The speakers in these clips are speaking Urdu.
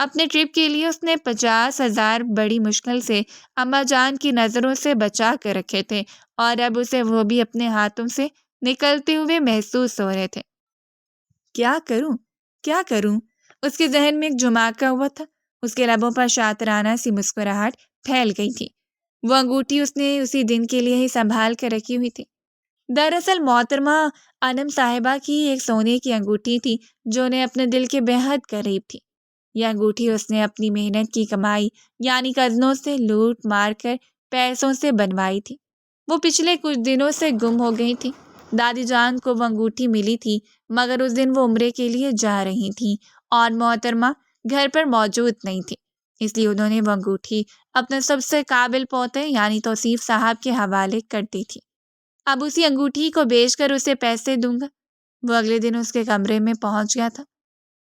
اپنے ٹرپ کے لیے اس نے 50,000 بڑی مشکل سے اماں جان کی نظروں سے بچا کر رکھے تھے، اور اب اسے وہ بھی اپنے ہاتھوں سے نکلتے ہوئے محسوس ہو رہے تھے۔ کیا کروں کیا کروں؟ اس کے ذہن میں ایک جھماکا ہوا تھا۔ اس کے لبوں پر شاطرانہ سی مسکراہٹ پھیل گئی تھی۔ وہ انگوٹھی اس نے اسی دن کے لیے ہی سنبھال کر رکھی ہوئی تھی۔ دراصل محترمہ انم صاحبہ کی ایک سونے کی انگوٹھی تھی جو انہیں اپنے دل کے بے حد قریب تھی۔ یہ انگوٹھی اس نے اپنی محنت کی کمائی یعنی قزنوں سے لوٹ مار کر پیسوں سے بنوائی تھی۔ وہ پچھلے کچھ دنوں سے گم ہو گئی تھی۔ دادی جان کو وہ انگوٹھی ملی تھی، مگر اس دن وہ عمرے کے لیے جا رہی تھیں اور محترمہ گھر پر موجود نہیں تھی، اس لیے انہوں نے وہ انگوٹھی اپنے سب سے قابل پوتے یعنی توصیف صاحب کے حوالے کر دی تھی۔ اب اسی انگوٹھی کو بیچ کر اسے پیسے دوں گا۔ وہ اگلے دن اس کے کمرے میں پہنچ گیا تھا۔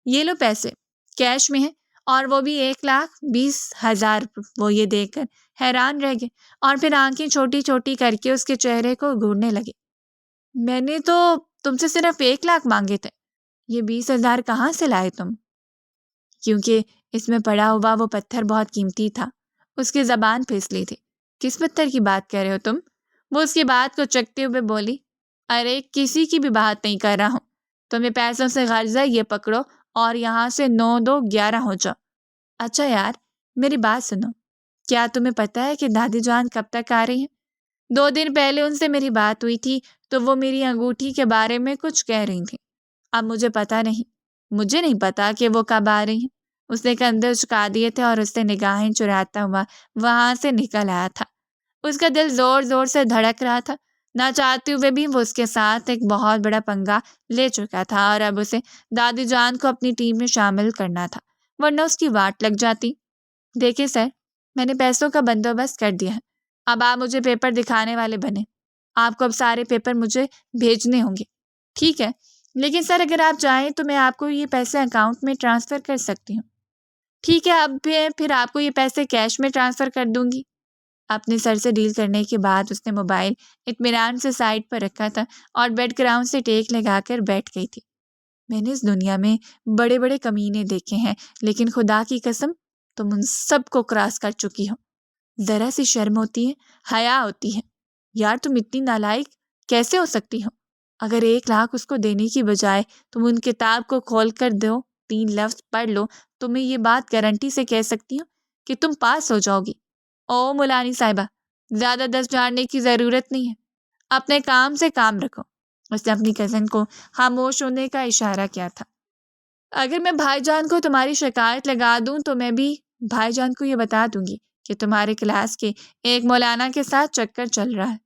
یہ لو پیسے، کیش میں ہے، اور وہ بھی 1,20,000۔ وہ یہ دیکھ کر حیران رہ گئے اور پھر آنکھیں چھوٹی چھوٹی کر کے اس کے چہرے کو گھورنے لگے۔ میں نے تو تم سے صرف 1,00,000 مانگے تھے، یہ 20,000 کہاں سے لائے تم؟ کیونکہ اس میں پڑا ہوا وہ پتھر بہت قیمتی تھا۔ اس کی زبان پھسلی تھی۔ کس پتھر کی بات کر رہے ہو تم؟ وہ اس کی بات کو چکتے ہوئے بولی۔ ارے کسی کی بھی بات نہیں کر رہا ہوں، تمہیں پیسوں سے غرض ہے، یہ پکڑو اور یہاں سے 9 2 11 ہو جاؤ۔ اچھا یار، میری بات سنو، کیا تمہیں پتہ ہے کہ دادی جان کب تک آ رہی ہیں؟ 2 دن پہلے ان سے میری بات ہوئی تھی تو وہ میری انگوٹھی کے بارے میں کچھ کہہ رہی تھیں۔ اب مجھے نہیں پتا کہ وہ کب آ رہی ہیں۔ اس نے کندھے اچکا دیے تھے اور اس سے نگاہیں چراتا ہوا وہاں سے نکل آیا تھا۔ اس کا دل زور زور سے دھڑک رہا تھا۔ نہ چاہتے ہوئے بھی وہ اس کے ساتھ ایک بہت بڑا پنگا لے چکا تھا اور اب اسے دادی جان کو اپنی ٹیم میں شامل کرنا تھا، ورنہ اس کی واٹ لگ جاتی۔ دیکھیں سر، میں نے پیسوں کا بندوبست کر دیا ہے، اب آپ مجھے پیپر دکھانے والے بنے۔ آپ کو اب سارے پیپر مجھے بھیجنے ہوں گے، ٹھیک ہے؟ لیکن سر اگر آپ چاہیں تو میں آپ کو یہ پیسے اکاؤنٹ میں ٹرانسفر کر سکتی ہوں۔ ٹھیک ہے، اب پھر آپ کو یہ پیسے کیش میں ٹرانسفر کر دوں گی۔ اپنے سر سے ڈیل کرنے کے بعد اس نے موبائل اطمینان سے سائڈ پر رکھا تھا اور بیڈ گراؤنڈ سے ٹیک لگا کر بیٹھ گئی تھی۔ میں نے اس دنیا میں بڑے بڑے کمینے دیکھے ہیں، لیکن خدا کی قسم تم ان سب کو کراس کر چکی ہو۔ ذرا سی شرم ہوتی ہے، حیا ہوتی ہے۔ یار تم اتنی نالائق کیسے ہو سکتی ہو؟ اگر 1,00,000 اس کو دینے کی بجائے تم ان کتاب کو کھول کر دو، 3 لفظ پڑھ لو، تو میں یہ بات گارنٹی سے کہہ سکتی ہوں کہ تم پاس ہو جاؤ گی۔ او مولانی صاحبہ، زیادہ دست جھاڑنے کی ضرورت نہیں ہے، اپنے کام سے کام رکھو۔ اس نے اپنی کزن کو خاموش ہونے کا اشارہ کیا تھا۔ اگر میں بھائی جان کو تمہاری شکایت لگا دوں تو میں بھی بھائی جان کو یہ بتا دوں گی کہ تمہارے کلاس کے ایک مولانا کے ساتھ چکر چل رہا ہے۔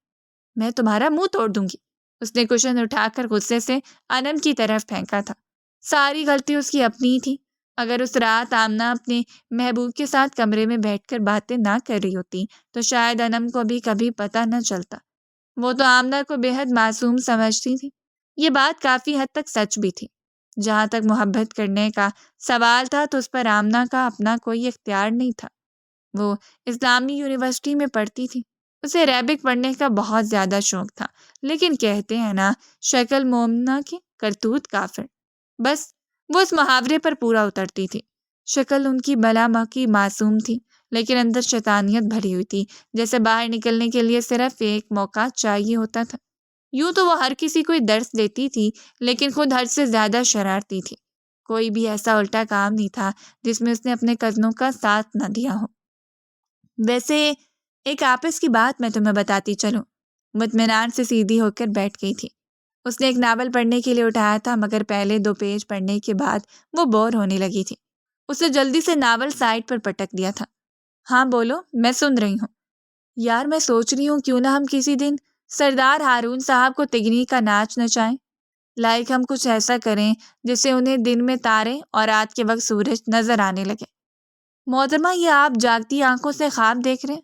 میں تمہارا منہ توڑ دوں گی۔ اس نے کشن اٹھا کر غصے سے انم کی طرف پھینکا تھا۔ ساری غلطی اس کی اپنی تھی۔ اگر اس رات آمنہ اپنے محبوب کے ساتھ کمرے میں بیٹھ کر باتیں نہ کر رہی ہوتی تو شاید انم کو بھی کبھی پتہ نہ چلتا۔ وہ تو آمنہ کو بے حد معصوم سمجھتی تھی۔ یہ بات کافی حد تک سچ بھی تھی۔ جہاں تک محبت کرنے کا سوال تھا تو اس پر آمنہ کا اپنا کوئی اختیار نہیں تھا۔ وہ اسلامی یونیورسٹی میں پڑھتی تھی۔ اسے عربک پڑھنے کا بہت زیادہ شوق تھا، لیکن کہتے ہیں نا، شکل مومنہ کی کرتوت کافر۔ بس وہ اس محاورے پر پورا اترتی تھی۔ شکل ان کی بلا ماں کی معصوم تھی، لیکن اندر شیطانیت بھری ہوئی تھی، جیسے باہر نکلنے کے لیے صرف ایک موقع چاہیے ہوتا تھا۔ یوں تو وہ ہر کسی کو درس دیتی تھی، لیکن خود حد سے زیادہ شرارتی تھی۔ کوئی بھی ایسا الٹا کام نہیں تھا جس میں اس نے اپنے کزنوں کا ساتھ نہ دیا ہو۔ ویسے ایک آپس کی بات میں تمہیں بتاتی چلوں۔ مطمئنان سے سیدھی ہو کر بیٹھ گئی تھی۔ اس نے ایک ناول پڑھنے کے لیے اٹھایا تھا، مگر پہلے 2 پیج پڑھنے کے بعد وہ بور ہونے لگی تھی۔ اس نے جلدی سے ناول سائڈ پر پٹک دیا تھا۔ ہاں بولو، میں سن رہی ہوں۔ یار میں سوچ رہی ہوں کیوں نہ ہم کسی دن سردار ہارون صاحب کو تگنی کا ناچ نچائیں۔ ہم کچھ ایسا کریں جس سے انہیں دن میں تارے اور رات کے وقت سورج نظر آنے لگے۔ محترمہ، یہ آپ جاگتی آنکھوں سے خواب دیکھ رہے ہیں،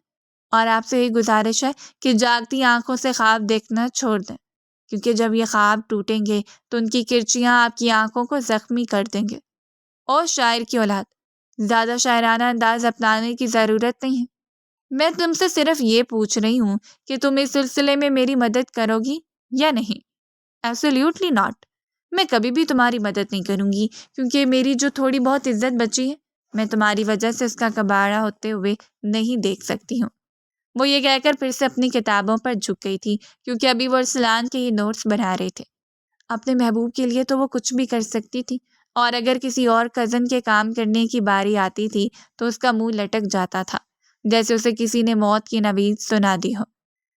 اور آپ سے یہ گزارش ہے کہ جاگتی آنکھوں سے خواب دیکھنا چھوڑ دیں، کیونکہ جب یہ خواب ٹوٹیں گے تو ان کی کرچیاں آپ کی آنکھوں کو زخمی کر دیں گے۔ اور شاعر کی اولاد، زیادہ شاعرانہ انداز اپنانے کی ضرورت نہیں ہے۔ میں تم سے صرف یہ پوچھ رہی ہوں کہ تم اس سلسلے میں میری مدد کرو گی یا نہیں؟ Absolutely not. میں کبھی بھی تمہاری مدد نہیں کروں گی، کیونکہ میری جو تھوڑی بہت عزت بچی ہے میں تمہاری وجہ سے اس کا کباڑا ہوتے ہوئے نہیں دیکھ سکتی ہوں۔ وہ یہ کہہ کر پھر سے اپنی کتابوں پر جھک گئی تھی، کیونکہ ابھی وہ ارسلان کے ہی نوٹس بنا رہے تھے۔ اپنے محبوب کے لیے تو وہ کچھ بھی کر سکتی تھی، اور اگر کسی اور کزن کے کام کرنے کی باری آتی تھی تو اس کا منہ لٹک جاتا تھا، جیسے اسے کسی نے موت کی نوید سنا دی ہو۔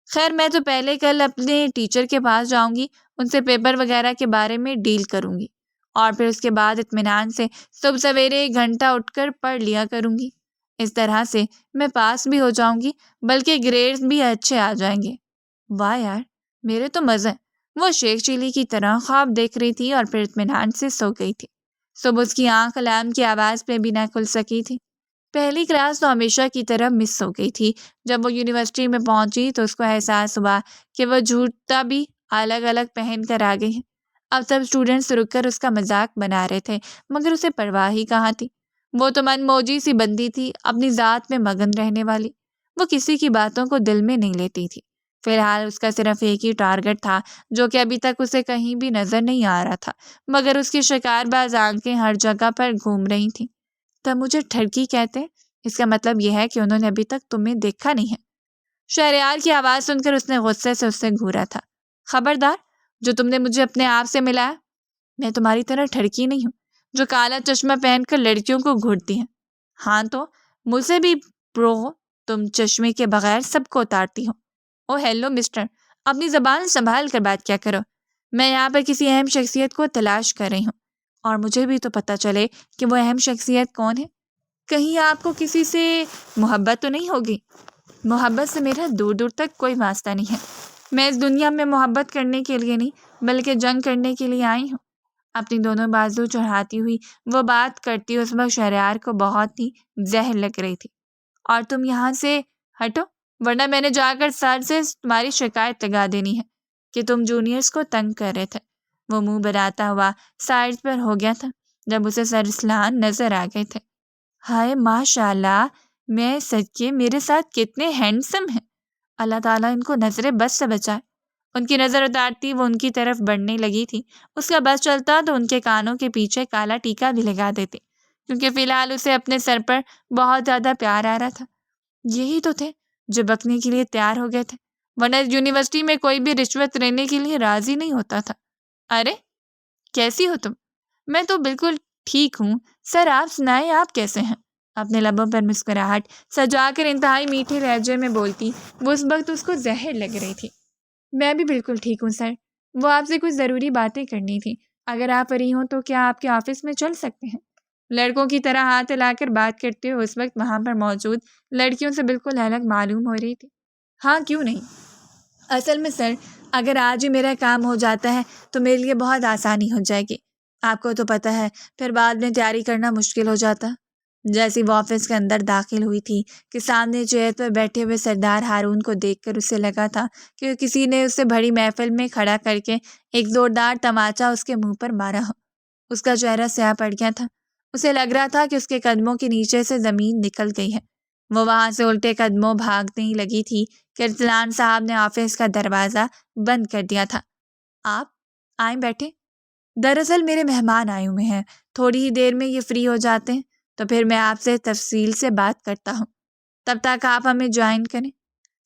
خیر، میں تو پہلے کل اپنے ٹیچر کے پاس جاؤں گی، ان سے پیپر وغیرہ کے بارے میں ڈیل کروں گی، اور پھر اس کے بعد اطمینان سے صبح سویرے 1 گھنٹہ اٹھ کر پڑھ لیا کروں گی۔ اس طرح سے میں پاس بھی ہو جاؤں گی، بلکہ گریڈز بھی اچھے آ جائیں گے۔ واہ یار، میرے تو مزے۔ وہ شیخ چلی کی طرح خواب دیکھ رہی تھی اور پھر اطمینان سے سو گئی تھی۔ صبح اس کی آنکھ الارم کی آواز پہ بھی نہ کھل سکی تھی۔ پہلی کلاس تو ہمیشہ کی طرح مس ہو گئی تھی۔ جب وہ یونیورسٹی میں پہنچی تو اس کو احساس ہوا کہ وہ جوتا بھی الگ الگ پہن کر آ گئی ہے۔ اب سب اسٹوڈنٹس رک کر اس کا مذاق بنا رہے تھے، مگر اسے پرواہ ہی کہاں تھی۔ وہ تو من موجی سی بندی تھی، اپنی ذات میں مگن رہنے والی۔ وہ کسی کی باتوں کو دل میں نہیں لیتی تھی۔ فی الحال اس کا صرف ایک ہی ٹارگٹ تھا، جو کہ ابھی تک اسے کہیں بھی نظر نہیں آ رہا تھا، مگر اس کی شکار باز آنکھیں ہر جگہ پر گھوم رہی تھیں۔ تب مجھے ٹھڑکی کہتے ہیں، اس کا مطلب یہ ہے کہ انہوں نے ابھی تک تمہیں دیکھا نہیں ہے۔ شہریار کی آواز سن کر اس نے غصے سے اسے گھورا تھا۔ خبردار، جو تم نے مجھے اپنے آپ سے ملایا۔ میں تمہاری طرح ٹھڑکی نہیں ہوں، جو کالا چشمہ پہن کر لڑکیوں کو گھورتی ہیں۔ ہاں تو مجھ سے بھی پرو ہو، تم چشمے کے بغیر سب کو اتارتی ہو۔ او ہیلو مسٹر، اپنی زبان سنبھال کر بات کیا کرو۔ میں یہاں پر کسی اہم شخصیت کو تلاش کر رہی ہوں، اور مجھے بھی تو پتہ چلے کہ وہ اہم شخصیت کون ہے۔ کہیں آپ کو کسی سے محبت تو نہیں ہوگی؟ محبت سے میرا دور دور تک کوئی واسطہ نہیں ہے۔ میں اس دنیا میں محبت کرنے کے لیے نہیں، بلکہ جنگ کرنے کے لیے آئی ہوں۔ اپنی دونوں بازو چڑھاتی ہوئی وہ بات کرتی اس وقت شہریار کو بہت ہی زہر لگ رہی تھی۔ اور تم یہاں سے ہٹو، ورنہ میں نے جا کر سر سے تمہاری شکایت لگا دینی ہے کہ تم جونیئرز کو تنگ کر رہے تھے۔ وہ منہ بناتا ہوا سائڈ پر ہو گیا تھا جب اسے سر ارسلان نظر آ گئے تھے۔ ہائے ماشاء اللہ، میں صدقے میرے ساتھ کتنے ہینڈسم ہیں۔ اللہ تعالیٰ ان کو نظر بد سے بچائے۔ ان کی نظر اتارتی وہ ان کی طرف بڑھنے لگی تھی۔ اس کا بس چلتا تو ان کے کانوں کے پیچھے کالا ٹیکا بھی لگا دیتی، کیونکہ فی الحال اسے اپنے سر پر بہت زیادہ پیار آ رہا تھا۔ یہی تو تھے جو بکنے کے لیے تیار ہو گئے تھے، ورنہ یونیورسٹی میں کوئی بھی رشوت لینے کے لیے راضی نہیں ہوتا تھا۔ ارے کیسی ہو تم؟ میں تو بالکل ٹھیک ہوں سر، آپ سنائیں، آپ کیسے ہیں؟ اپنے لبوں پر مسکراہٹ سجا کر انتہائی میٹھے لہجے میں بولتی وہ اس وقت اس کو زہر لگ رہی تھی۔ میں بھی بالکل ٹھیک ہوں سر، وہ آپ سے کچھ ضروری باتیں کرنی تھی۔ اگر آپ فری ہوں تو کیا آپ کے آفس میں چل سکتے ہیں؟ لڑکوں کی طرح ہاتھ ہلا کر بات کرتے ہوئے اس وقت وہاں پر موجود لڑکیوں سے بالکل الگ معلوم ہو رہی تھی۔ ہاں کیوں نہیں؟ اصل میں سر، اگر آج ہی میرا کام ہو جاتا ہے تو میرے لیے بہت آسانی ہو جائے گی۔ آپ کو تو پتہ ہے پھر بعد میں تیاری کرنا مشکل ہو جاتا۔ جیسی وہ آفس کے اندر داخل ہوئی تھی کہ سامنے چیئر پر بیٹھے ہوئے سردار ہارون کو دیکھ کر اسے لگا تھا کہ کسی نے اسے بڑی محفل میں کھڑا کر کے ایک زوردار تماچا اس کے منہ پر مارا ہو۔ اس کا چہرہ سیاہ پڑ گیا تھا۔ اسے لگ رہا تھا کہ اس کے قدموں کے نیچے سے زمین نکل گئی ہے۔ وہ وہاں سے الٹے قدموں بھاگنے ہی لگی تھی کہ ارسلان صاحب نے آفس کا دروازہ بند کر دیا تھا۔ آپ آئیں، بیٹھے۔ دراصل میرے مہمان آئے ہوئے ہیں، تھوڑی ہی دیر میں یہ فری ہو جاتے ہیں تو پھر میں آپ سے تفصیل سے بات کرتا ہوں، تب تک آپ ہمیں جوائن کریں۔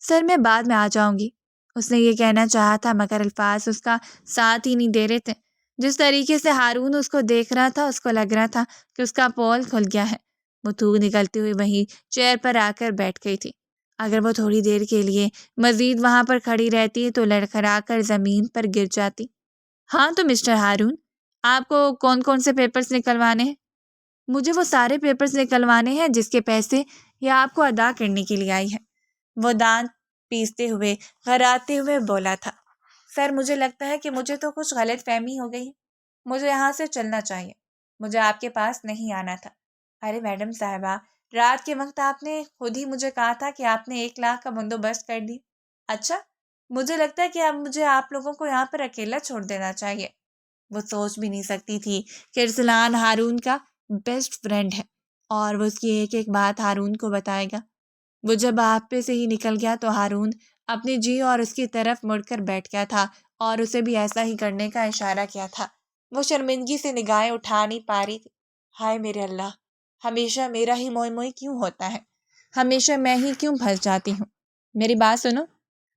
سر میں بعد میں آ جاؤں گی، اس نے یہ کہنا چاہا تھا مگر الفاظ اس کا ساتھ ہی نہیں دے رہے تھے۔ جس طریقے سے ہارون اس کو دیکھ رہا تھا اس کو لگ رہا تھا کہ اس کا پول کھل گیا ہے۔ وہ تھوک نکلتی ہوئی وہیں چیئر پر آ کر بیٹھ گئی تھی۔ اگر وہ تھوڑی دیر کے لیے مزید وہاں پر کھڑی رہتی تو لڑکھڑا کر زمین پر گر جاتی۔ ہاں تو مسٹر ہارون، آپ کو کون کون سے پیپرز نکلوانے ہیں؟ مجھے وہ سارے پیپرز نکلوانے ہیں جس کے پیسے یہ آپ کو ادا کرنے کے لیے آئی ہے۔ وہ دانت پیستے ہوئے غراتے ہوئے بولا تھا۔ سر مجھے لگتا ہے کہ مجھے تو کچھ غلط فہمی ہو گئی ہے، مجھے یہاں سے چلنا چاہیے، مجھے آپ کے پاس نہیں آنا تھا۔ ارے میڈم صاحبہ، رات کے وقت آپ نے خود ہی مجھے کہا تھا کہ آپ نے 1 لاکھ کا بندوبست کر دی۔ اچھا، مجھے لگتا ہے کہ اب مجھے آپ لوگوں کو یہاں پر اکیلا چھوڑ دینا چاہیے۔ وہ سوچ بھی نہیں سکتی تھی کہ ارسلان ہارون کا بیسٹ فرینڈ ہے اور وہ اس کی ایک ایک بات ہارون کو بتائے گا۔ وہ جب آپ پہ سے ہی نکل گیا تو ہارون اپنی جی اور اس کی طرف مڑ کر بیٹھ گیا تھا اور اسے بھی ایسا ہی کرنے کا اشارہ کیا تھا۔ وہ شرمندگی سے نگاہیں اٹھا نہیں پا رہی تھی۔ ہائے میرے اللہ، ہمیشہ میرا ہی موئی موئی کیوں ہوتا ہے؟ ہمیشہ میں ہی کیوں پھنس جاتی ہوں؟ میری بات سنو،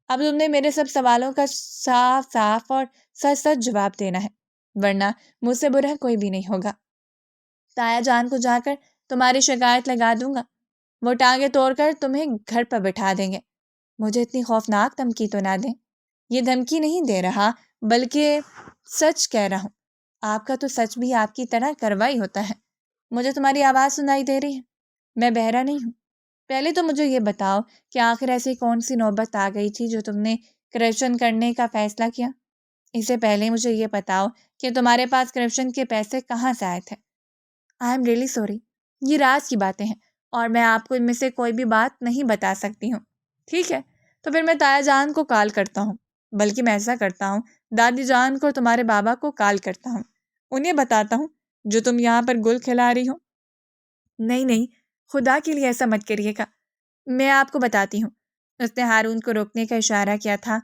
اب تم نے میرے سب سوالوں کا صاف صاف اور سچ سچ جواب دینا ہے، ورنہ مجھ سے برا کوئی بھی نہیں ہوگا۔ تایا جان کو جا کر تمہاری شکایت لگا دوں گا، وہ ٹانگیں توڑ کر تمہیں گھر پر بٹھا دیں گے۔ مجھے اتنی خوفناک دھمکی تو نہ دیں۔ یہ دھمکی نہیں دے رہا، بلکہ سچ کہہ رہا ہوں۔ آپ کا تو سچ بھی آپ کی طرح کروائی ہوتا ہے۔ مجھے تمہاری آواز سنائی دے رہی ہے، میں بہرا نہیں ہوں۔ پہلے تو مجھے یہ بتاؤ کہ آخر ایسی کون سی نوبت آ گئی تھی جو تم نے کرپشن کرنے کا فیصلہ کیا؟ اس سے پہلے مجھے یہ بتاؤ کہ تمہارے پاس کرپشن کے پیسے کہاں سے آئے تھے؟ آئی ایم ریئلی سوری، یہ راز کی باتیں ہیں اور میں آپ کو ان میں سے کوئی بھی بات نہیں بتا سکتی ہوں۔ ٹھیک ہے، تو پھر میں تایا جان کو کال کرتا ہوں، بلکہ میں ایسا کرتا ہوں، دادی جان کو، تمہارے بابا کو کال کرتا ہوں، انہیں بتاتا ہوں جو تم یہاں پر گل کھلا رہی ہو۔ نہیں نہیں، خدا کے لیے ایسا مت کریے گا، میں آپ کو بتاتی ہوں۔ اس نے ہارون کو روکنے کا اشارہ کیا تھا۔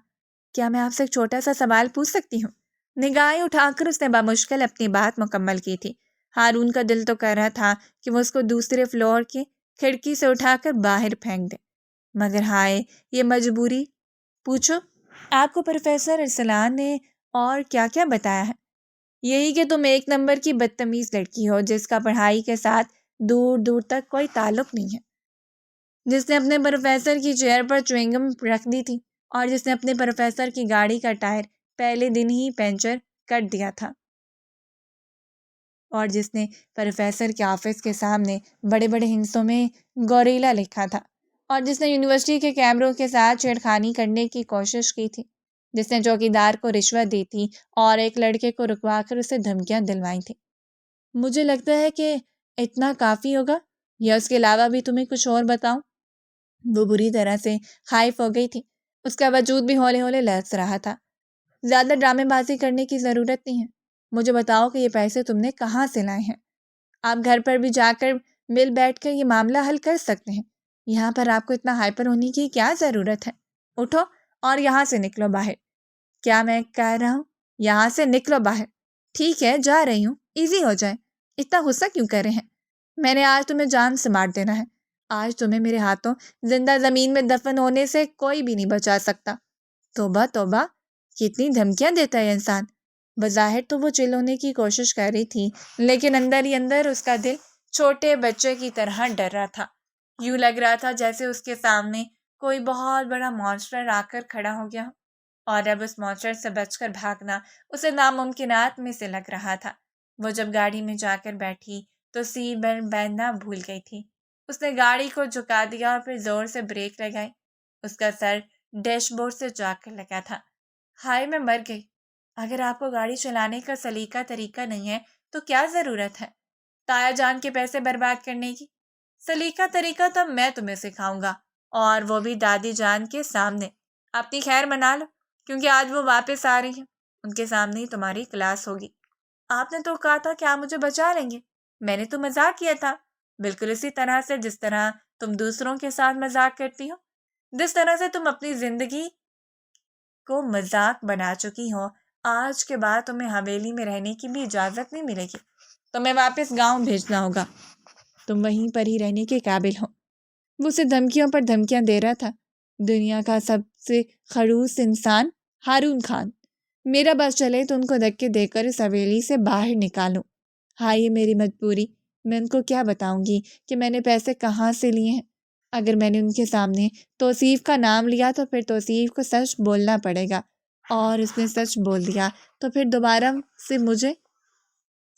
کیا میں آپ سے ایک چھوٹا سا سوال پوچھ سکتی ہوں؟ نگاہیں اٹھا کر اس نے بامشکل اپنی بات مکمل کی تھی۔ ہارون کا دل تو کر رہا تھا کہ وہ اس کو دوسرے فلور کی کھڑکی سے اٹھا کر باہر پھینک دے، مگر ہائے یہ مجبوری۔ پوچھو، آپ کو پروفیسر ارسلان نے اور کیا کیا بتایا ہے؟ یہی کہ تم ایک نمبر کی بدتمیز لڑکی ہو، جس کا پڑھائی کے ساتھ دور دور تک کوئی تعلق نہیں ہے، جس نے اپنے پروفیسر کی چیئر پر چوئنگم رکھ دی تھی، اور جس نے اپنے پروفیسر کی گاڑی کا ٹائر پہلے دن ہی پنچر کر دیا تھا، اور جس نے پروفیسر کے آفس کے سامنے بڑے بڑے ہندسوں میں گوریلا لکھا تھا، اور جس نے یونیورسٹی کے کیمروں کے ساتھ چھیڑخانی کرنے کی کوشش کی تھی، جس نے چوکیدار کو رشوت دی تھی اور ایک لڑکے کو رکوا کر اسے دھمکیاں دلوائی تھیں۔ مجھے لگتا ہے کہ اتنا کافی ہوگا، یا اس کے علاوہ بھی تمہیں کچھ اور بتاؤں؟ وہ بری طرح سے خائف ہو گئی تھی، اس کا وجود بھی ہولے ہولے لرز رہا تھا۔ زیادہ ڈرامے بازی کرنے کی ضرورت نہیں ہے، مجھے بتاؤ کہ یہ پیسے تم نے کہاں سے لائے ہیں؟ آپ گھر پر بھی جا کر مل بیٹھ کر یہ معاملہ حل کر سکتے ہیں، یہاں پر آپ کو اتنا ہائپر ہونے کی کیا ضرورت ہے؟ اٹھو اور یہاں سے نکلو باہر۔ کیا میں کہہ رہا ہوں؟ یہاں سے نکلو باہر۔ ٹھیک ہے، جا رہی ہوں، ایزی ہو جائے، اتنا غصہ کیوں کر رہے ہیں؟ میں نے آج تمہیں جان سے مار دینا ہے، آج تمہیں میرے ہاتھوں زندہ زمین میں دفن ہونے سے کوئی بھی نہیں بچا سکتا۔ توبہ توبہ، کتنی دھمکیاں دیتا ہے انسان۔ بظاہر تو وہ چل ہونے کی کوشش کر رہی تھی، لیکن اندر ہی اندر اس کا دل چھوٹے بچے کی طرح ڈر رہا تھا۔ یوں لگ رہا تھا جیسے اس کے سامنے کوئی بہت بڑا مانسٹر آ کر کھڑا ہو گیا، اور اب اس مانسٹر سے بچ کر بھاگنا اسے ناممکنات میں سے لگ رہا تھا۔ وہ جب گاڑی میں جا کر بیٹھی تو سیٹ بیلٹ باندھنا بھول گئی تھی۔ اس نے گاڑی کو جھکا دیا اور پھر زور سے بریک لگائی۔ اس کا سر ڈیش بورڈ سے جا کر لگا تھا۔ ہائے میں مر گئی۔ اگر آپ کو گاڑی چلانے کا سلیقہ طریقہ نہیں ہے تو کیا ضرورت ہے تایا جان کے پیسے برباد کرنے کی؟ سلیقہ طریقہ تو میں تمہیں سکھاؤں گا، اور وہ بھی دادی جان کے سامنے۔ اپنی خیر منا لو، کیونکہ آج وہ واپس آ رہی ہیں، ان کے سامنے ہی تمہاری کلاس ہوگی۔ آپ نے تو کہا تھا کہ آپ مجھے بچا لیں گے، میں نے تو مذاق کیا تھا، بالکل اسی طرح سے جس طرح تم دوسروں کے ساتھ مذاق کرتی ہو، جس طرح سے تم اپنی زندگی کو مذاق بنا چکی ہو۔ آج کے بعد تمہیں حویلی میں رہنے کی بھی اجازت نہیں ملے گی، تمہیں واپس گاؤں بھیجنا ہوگا، تم وہیں پر ہی رہنے کے قابل ہو۔ وہ اسے دھمکیوں پر دھمکیاں دے رہا تھا۔ دنیا کا سب سے خڑوس انسان ہارون خان، میرا بس چلے تو ان کو دھکے دے کر اس حویلی سے باہر نکالوں۔ ہاں، یہ میری مجبوری، میں ان کو کیا بتاؤں گی کہ میں نے پیسے کہاں سے لیے ہیں؟ اگر میں نے ان کے سامنے توصیف کا نام لیا تو پھر توصیف کو سچ بولنا پڑے گا، اور اس نے سچ بول دیا تو پھر دوبارہ سے مجھے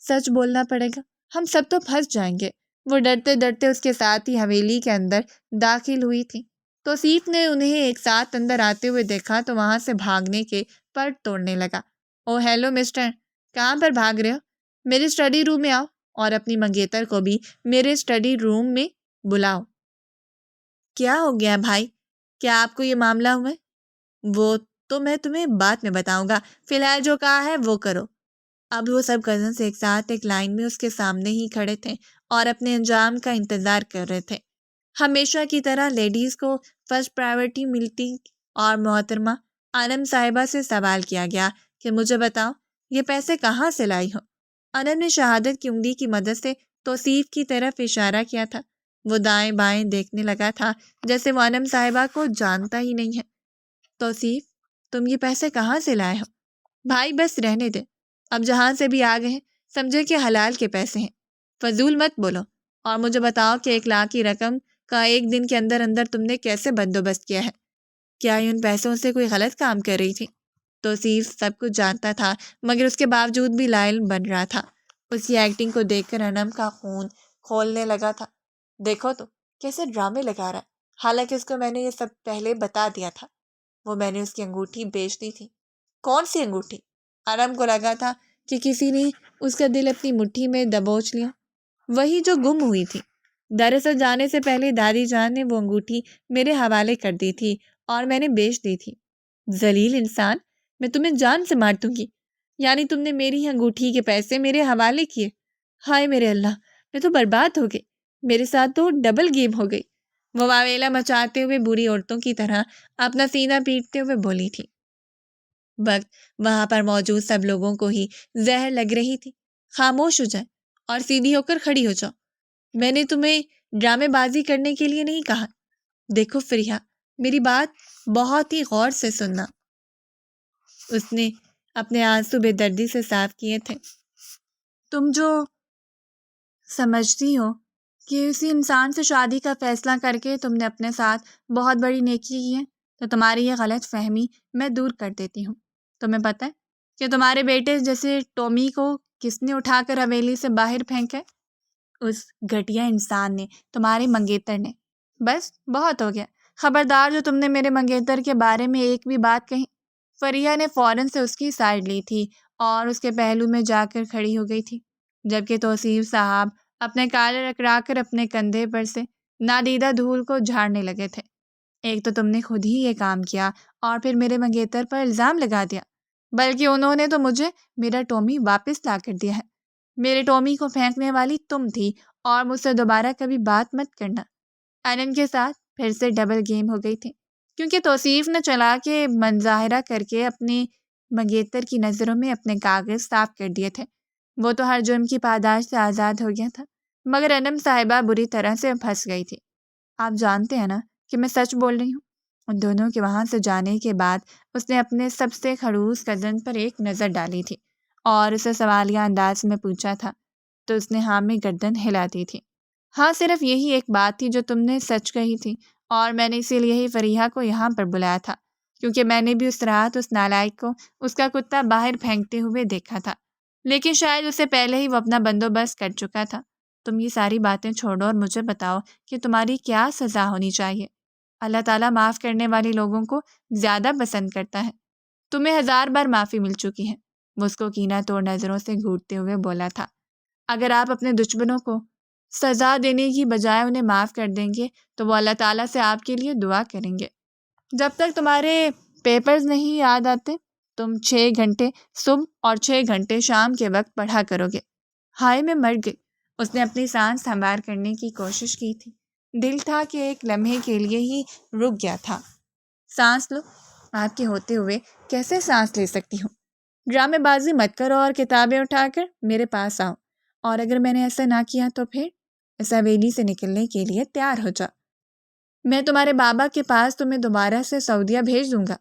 سچ بولنا پڑے گا۔ ہم سب تو پھنس جائیں گے۔ وہ ڈرتے ڈرتے اس کے ساتھ ہی حویلی کے اندر داخل ہوئی تھی۔ توصیف نے انہیں ایک ساتھ اندر آتے ہوئے دیکھا تو وہاں سے بھاگنے کے پر توڑنے لگا۔ او ہیلو مسٹر، کہاں پر بھاگ رہے ہو؟ میرے اسٹڈی روم میں آؤ، اور اپنی منگیتر کو بھی میرے اسٹڈی روم میں بلاؤ۔ کیا ہو گیا بھائی؟ کیا آپ کو یہ معاملہ ہوا ہے؟ وہ تو میں تمہیں بعد میں بتاؤں گا، فی الحال جو کہا ہے وہ کرو۔ اب وہ سب کزنس ایک ساتھ ایک لائن میں اس کے سامنے ہی کھڑے تھے اور اپنے انجام کا انتظار کر رہے تھے۔ ہمیشہ کی طرح لیڈیز کو فرسٹ پرائیورٹی ملتی، اور محترمہ انم صاحبہ سے سوال کیا گیا کہ مجھے بتاؤ یہ پیسے کہاں سے لائی ہو؟ انم نے شہادت کی انگلی کی مدد سے توصیف کی طرف اشارہ کیا تھا۔ وہ دائیں بائیں دیکھنے لگا تھا جیسے وہ انم صاحبہ کو جانتا ہی نہیں ہے۔ توصیف، تم یہ پیسے کہاں سے لائے ہو؟ بھائی بس رہنے دے، اب جہاں سے بھی آ گئے ہیں سمجھے کہ حلال کے پیسے ہیں، فضول مت بولو، اور مجھے بتاؤ کہ 1 لاکھ کی رقم کا 1 دن کے اندر اندر تم نے کیسے بندوبست کیا ہے؟ کیا ان پیسوں سے کوئی غلط کام کر رہی تھی؟ توصیف سب کچھ جانتا تھا مگر اس کے باوجود بھی لائل بن رہا تھا۔ اس کی ایکٹنگ کو دیکھ کر انم کا خون کھولنے لگا تھا۔ دیکھو تو کیسے ڈرامے لگا رہا ہے، حالانکہ اس کو میں نے یہ سب پہلے بتا دیا تھا۔ وہ میں نے اس کی انگوٹھی بیچ دی تھی۔ کون سی انگوٹھی؟ انم کو لگا تھا کہ کسی نے اس کا دل اپنی مٹھی میں دبوچ لیا، وہی جو گم ہوئی تھی۔ دراصل جانے سے پہلے دادی جان نے وہ انگوٹھی میرے حوالے کر دی تھی اور میں نے بیچ دی تھی۔ ذلیل انسان، میں تمہیں جان سے مار دوں گی۔ یعنی تم نے میری انگوٹھی کے پیسے میرے حوالے کیے؟ ہائے میرے اللہ، میں تو برباد ہو گئی، میرے ساتھ تو ڈبل گیم ہو گئی۔ وہ واویلا مچاتے ہوئے بری عورتوں کی طرح اپنا سینہ پیٹتے ہوئے بولی تھی۔ وقت وہاں پر موجود سب لوگوں کو ہی زہر لگ رہی تھی۔ خاموش ہو جائے اور سیدھی ہو کر کھڑی ہو جاؤ، میں نے تمہیں ڈرامے بازی کرنے کے لیے نہیں کہا۔ دیکھو فریحہ، میری بات بہت ہی غور سے سننا۔ اس نے اپنے آنسو بے دردی سے صاف کیے تھے۔ تم جو سمجھتی ہو کہ اسی انسان سے شادی کا فیصلہ کر کے تم نے اپنے ساتھ بہت بڑی نیکی کی ہے، تو تمہاری یہ غلط فہمی میں دور کر دیتی ہوں۔ تمہیں پتہ ہے کہ تمہارے بیٹے جیسے ٹومی کو کس نے اٹھا کر حویلی سے باہر پھینکا؟ اس گھٹیا انسان نے، تمہارے منگیتر نے۔ بس بہت ہو گیا، خبردار جو تم نے میرے منگیتر کے بارے میں ایک بھی بات کہی۔ فریحہ نے فوراً سے اس کی سائڈ لی تھی اور اس کے پہلو میں جا کر کھڑی ہو گئی تھی، جبکہ توصیف صاحب اپنے کالر اکڑا کر اپنے کندھے پر سے نادیدہ دھول کو جھاڑنے لگے تھے۔ ایک تو تم نے خود ہی یہ کام کیا اور پھر میرے منگیتر پر الزام لگا دیا، بلکہ انہوں نے تو مجھے میرا ٹومی واپس لا کر دیا ہے۔ میرے ٹومی کو پھینکنے والی تم تھی اور مجھ سے دوبارہ کبھی بات مت کرنا۔ انم کے ساتھ پھر سے ڈبل گیم ہو گئی تھی، کیونکہ توصیف نے چلا کے مظاہرہ کر کے اپنے منگیتر کی نظروں میں اپنے کاغذ صاف کر دیے تھے۔ وہ تو ہر جرم کی پاداش سے آزاد ہو گیا تھا، مگر انم صاحبہ بری طرح سے پھنس گئی تھی۔ آپ جانتے ہیں نا کہ میں سچ بول رہی ہوں۔ ان دونوں کے وہاں سے جانے کے بعد اس نے اپنے سب سے خڑوس کزن پر ایک نظر ڈالی تھی اور اسے سوالیہ انداز میں پوچھا تھا، تو اس نے ہاں میں گردن ہلا دی تھی۔ ہاں، صرف یہی ایک بات تھی جو تم نے سچ کہی تھی، اور میں نے اسی لیے ہی فریحہ کو یہاں پر بلایا تھا، کیونکہ میں نے بھی اس رات اس نالائق کو اس کا کتا باہر پھینکتے ہوئے دیکھا تھا، لیکن شاید اسے پہلے ہی وہ اپنا بندوبست کر چکا تھا۔ تم یہ ساری باتیں چھوڑو اور مجھے بتاؤ کہ تمہاری کیا سزا ہونی چاہیے۔ اللہ تعالیٰ معاف کرنے والے لوگوں کو زیادہ پسند کرتا ہے۔ تمہیں 1000 بار معافی مل چکی ہے، وہ اس کو کینہ توڑ نظروں سے گھورتے ہوئے بولا تھا۔ اگر آپ اپنے دشمنوں کو سزا دینے کی بجائے انہیں معاف کر دیں گے تو وہ اللہ تعالیٰ سے آپ کے لیے دعا کریں گے۔ جب تک تمہارے پیپرز نہیں یاد آتے تم 6 گھنٹے صبح اور 6 گھنٹے شام کے وقت پڑھا کرو گے۔ ہائے میں مر گئی۔ اس نے اپنی سانس سنوار کرنے کی کوشش کی تھی، دل تھا کہ ایک لمحے کے لیے ہی رک گیا تھا۔ سانس لو، آپ کے ہوتے ہوئے کیسے سانس لے سکتی ہوں؟ ڈرامے بازی مت کرو اور کتابیں اٹھا کر میرے پاس آؤ، اور اگر میں نے ایسا نہ کیا تو پھر اس حویلی سے نکلنے کے لیے تیار ہو جا۔ میں تمہارے بابا کے پاس تمہیں دوبارہ سے سعودیہ بھیج دوں گا،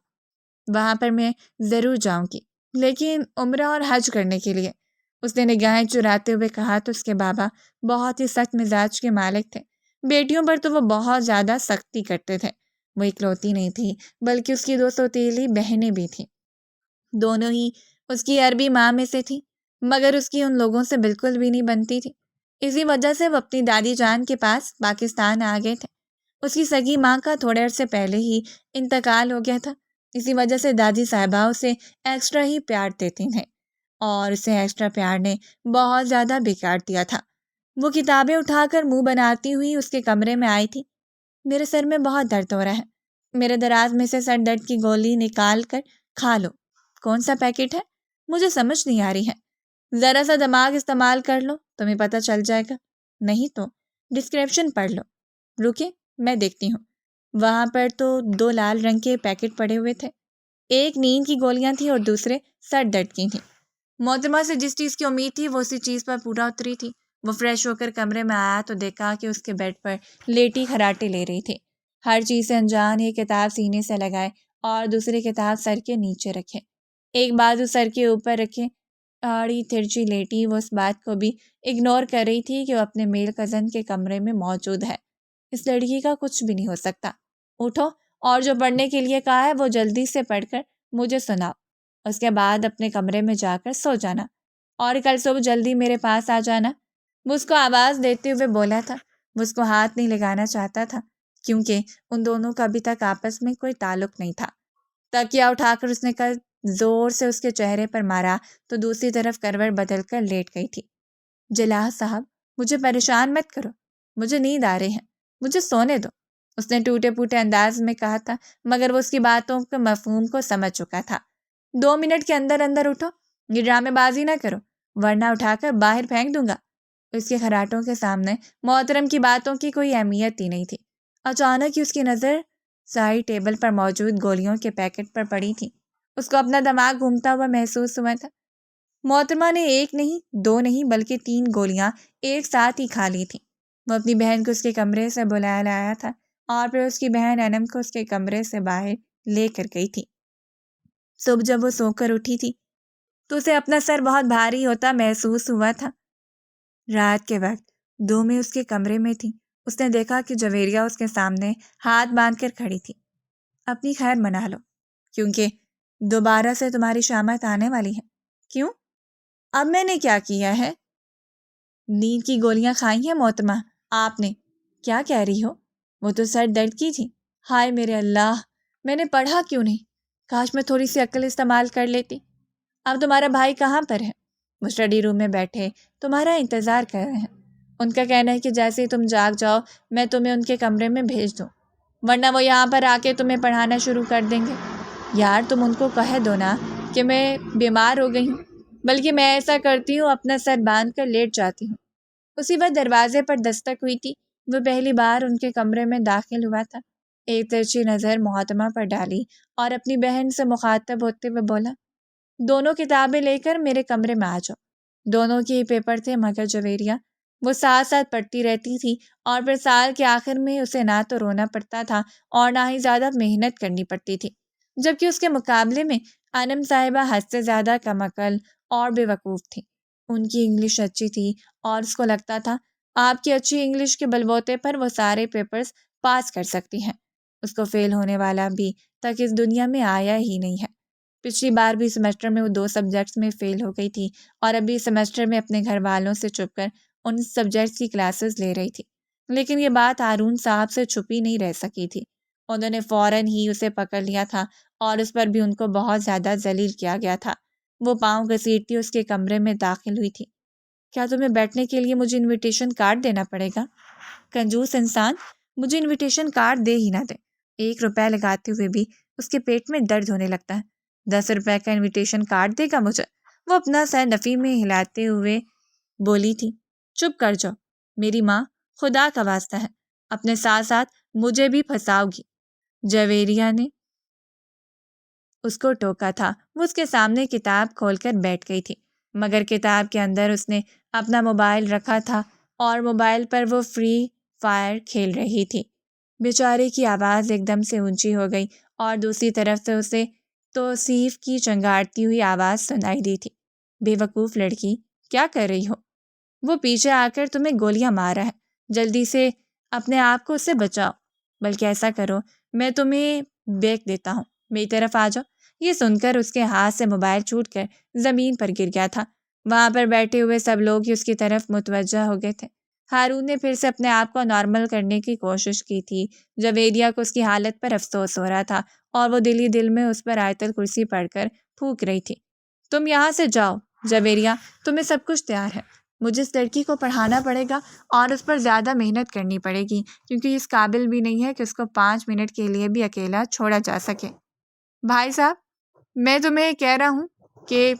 وہاں پر میں ضرور جاؤں گی، لیکن عمرہ اور حج کرنے کے لیے۔ اس نے نگاہیں چراتے ہوئے کہا تو اس کے بابا بہت ہی سخت مزاج کے مالک تھے، بیٹیوں پر تو وہ بہت زیادہ سختی کرتے تھے۔ وہ اکلوتی نہیں تھی بلکہ اس کی 2 سوتیلی بہنیں بھی تھیں، دونوں ہی اس کی عربی ماں میں سے تھیں، مگر اس کی ان لوگوں سے بالکل بھی نہیں بنتی تھی۔ اسی وجہ سے وہ اپنی دادی جان کے پاس پاکستان آ گئے تھے۔ اس کی سگی ماں کا تھوڑے عرصے پہلے ہی انتقال ہو گیا تھا، اسی وجہ سے دادی صاحبہ اسے ایکسٹرا ہی پیار دیتی تھیں، اور اسے ایکسٹرا پیار نے بہت زیادہ بگاڑ دیا تھا۔ وہ کتابیں اٹھا کر منہ بناتی ہوئی اس کے کمرے میں آئی تھی۔ میرے سر میں بہت درد ہو رہا ہے، میرے دراز میں سے سر درد کی گولی نکال کر کھا لو۔ کون سا پیکٹ ہے؟ مجھے سمجھ نہیں آ رہی ہے۔ ذرا سا دماغ استعمال کر لو، تمہیں پتہ چل جائے گا، نہیں تو ڈسکرپشن پڑھ لو۔ رکے، میں دیکھتی ہوں۔ وہاں پر تو 2 لال رنگ کے پیکٹ پڑے ہوئے تھے، ایک نیند کی گولیاں تھیں اور دوسرے سر درد کی تھیں۔ محترمہ سے جس چیز کی امید تھی وہ اسی چیز پر پورا اتری تھی۔ وہ فریش ہو کر کمرے میں آیا تو دیکھا کہ اس کے بیڈ پر لیٹی خراٹے لے رہی تھی۔ ہر چیز سے انجان ایک کتاب سینے سے لگائے اور دوسری کتاب سر کے نیچے رکھے، ایک بازو سر کے اوپر رکھے آڑی ترچی لیٹی۔ وہ اس بات کو بھی اگنور کر رہی تھی کہ وہ اپنے میل کزن کے کمرے میں موجود ہے۔ اس لڑکی کا کچھ بھی نہیں ہو سکتا۔ اٹھو اور جو پڑھنے کے لیے کہا ہے وہ جلدی سے پڑھ کر مجھے سناؤ، اس کے بعد اپنے کمرے میں جا کر سو جانا اور کل صبح جلدی میرے پاس آ جانا۔ وہ اس کو آواز دیتے ہوئے بولا تھا۔ وہ اس کو ہاتھ نہیں لگانا چاہتا تھا کیونکہ ان دونوں کا ابھی تک آپس میں کوئی تعلق نہیں تھا۔ تکیہ اٹھا کر اس نے زور سے اس کے چہرے پر مارا تو دوسری طرف کروٹ بدل کر لیٹ گئی تھی۔ جلا صاحب، مجھے پریشان مت کرو، مجھے نیند آ رہی ہے، مجھے سونے دو، اس نے ٹوٹے پھوٹے انداز میں کہا تھا، مگر وہ اس کی باتوں کے مفہوم کو سمجھ چکا تھا۔ 2 منٹ کے اندر اندر اٹھو، یہ ڈرامے بازی نہ کرو ورنہ اٹھا کر باہر پھینک دوں گا۔ اس کے خراٹوں کے سامنے محترم کی باتوں کی کوئی اہمیت ہی نہیں تھی۔ اچانک ہی اس کی نظر سائڈ ٹیبل پر موجود گولیوں کے پیکٹ پر پڑی تھی۔ اس کو اپنا دماغ گھومتا ہوا محسوس ہوا تھا۔ محترمہ نے 1 نہیں 2 نہیں بلکہ 3 گولیاں ایک ساتھ ہی کھا لی تھیں۔ وہ اپنی بہن کو اس کے کمرے سے بلا لایا تھا اور پھر اس کی بہن انم کو اس کے کمرے سے باہر لے کر گئی تھی۔ صبح جب وہ سو کر اٹھی تھی تو اسے اپنا سر بہت بھاری ہوتا محسوس ہوا تھا۔ رات کے وقت دومیں اس کے کمرے میں تھی۔ اس نے دیکھا کہ جویریہ اس کے سامنے ہاتھ باندھ کر کھڑی تھی۔ اپنی خیر منا لو کیونکہ دوبارہ سے تمہاری شامت آنے والی ہے۔ کیوں؟ اب میں نے کیا کیا ہے؟ نیند کی گولیاں کھائی ہیں محترمہ آپ نے؟ کیا کہہ رہی ہو؟ وہ تو سر درد کی تھی۔ ہائے میرے اللہ، میں نے پڑھا کیوں نہیں؟ کاش میں تھوڑی سی عقل استعمال کر لیتی۔ اب تمہارا بھائی کہاں پر ہے؟ وہ اسٹڈی روم میں بیٹھے تمہارا انتظار کر رہے ہیں۔ ان کا کہنا ہے کہ جیسے ہی تم جاگ جاؤ میں تمہیں ان کے کمرے میں بھیج دوں، ورنہ وہ یہاں پر آ کے تمہیں پڑھانا شروع کر دیں گے۔ یار تم ان کو کہہ دو نا کہ میں بیمار ہو گئی ہوں، بلکہ میں ایسا کرتی ہوں اپنا سر باندھ کر لیٹ جاتی ہوں۔ اسی وقت دروازے پر دستک ہوئی تھی۔ وہ پہلی بار ان کے کمرے میں داخل ہوا تھا۔ ایک ترچھی نظر محترمہ پر ڈالی اور اپنی بہن سے مخاطب ہوتے ہوئے بولا، دونوں کتابیں لے کر میرے کمرے میں آ جاؤ۔ دونوں کے ہی پیپر تھے مگر جویریہ وہ ساتھ ساتھ پڑھتی رہتی تھی اور پھر سال کے آخر میں اسے نہ تو رونا پڑتا تھا اور نہ ہی زیادہ محنت کرنی پڑتی تھی، جبکہ اس کے مقابلے میں انم صاحبہ حد سے زیادہ کم عقل اور بے وقوف تھی۔ ان کی انگلش اچھی تھی اور اس کو لگتا تھا آپ کی اچھی انگلش کے بلبوتے پر وہ سارے پیپرز پاس کر سکتی ہیں۔ اس کو فیل ہونے والا بھی تک اس دنیا میں آیا ہی نہیں ہے۔ پچھلی بار بھی سیمسٹر میں وہ 2 سبجیکٹس میں فیل ہو گئی تھی اور ابھی سیمسٹر میں اپنے گھر والوں سے چھپ کر ان سبجیکٹس کی کلاسز لے رہی تھی، لیکن یہ بات ہارون صاحب سے چھپی نہیں رہ سکی تھی۔ انہوں نے فوراً ہی اسے پکڑ لیا تھا اور اس پر بھی ان کو بہت زیادہ ذلیل کیا گیا تھا۔ وہ پاؤں گھسیٹتی اس کے کمرے میں داخل ہوئی تھی۔ کیا تمہیں بیٹھنے کے لیے مجھے انویٹیشن کارڈ دینا پڑے گا؟ کنجوس انسان، مجھے انویٹیشن کارڈ دے ہی نہ دے۔ 1 روپے لگاتے ہوئے بھی اس کے پیٹ میں درد ہونے لگتا ہے۔ 10 روپے کا انویٹیشن کارڈ دے گا مجھے؟ وہ اپنا سر نفی میں ہلاتے ہوئے بولی تھی۔ چپ کر جاؤ، میری ماں خدا کا واسطہ ہے، اپنے ساتھ ساتھ مجھے بھی پھنساؤ گی۔ جویریہ نے اس کو ٹوکا تھا۔ وہ اس کے سامنے کتاب کھول کر بیٹھ گئی تھی، مگر کتاب کے اندر اس نے اپنا موبائل رکھا تھا اور موبائل پر وہ فری فائر کھیل رہی تھی۔ بیچارے کی آواز ایک دم سے اونچی ہو گئی اور دوسری طرف سے اسے توصیف کی چنگاڑتی ہوئی آواز سنائی دی تھی، بے وقوف لڑکی، کیا کر رہی ہو؟ وہ پیچھے آ کر تمہیں گولیاں مار رہا ہے، جلدی سے اپنے آپ کو اس سے بچاؤ، بلکہ ایسا کرو میں تمہیں بیک دیتا ہوں، میری طرف آ جاؤ۔ یہ سن کر اس کے ہاتھ سے موبائل چھوٹ کر زمین پر گر گیا تھا۔ وہاں پر بیٹھے ہوئے سب لوگ ہی اس کی طرف متوجہ ہو گئے تھے۔ ہارون نے پھر سے اپنے آپ کو نارمل کرنے کی کوشش کی تھی۔ جویریہ کو اس کی حالت پر افسوس ہو رہا تھا اور وہ دل ہی دل میں اس پر آیت الکرسی پڑھ کر پھونک رہی تھی، تم یہاں سے جاؤ جویریہ، تمہیں سب کچھ تیار ہے، مجھے اس لڑکی کو پڑھانا پڑے گا اور اس پر زیادہ محنت کرنی پڑے گی کیونکہ اس قابل بھی نہیں ہے کہ اس کو 5 منٹ کے لیے بھی اکیلا چھوڑا جا سکے۔ بھائی صاحب، میں تمہیں کہہ رہا ہوں کہ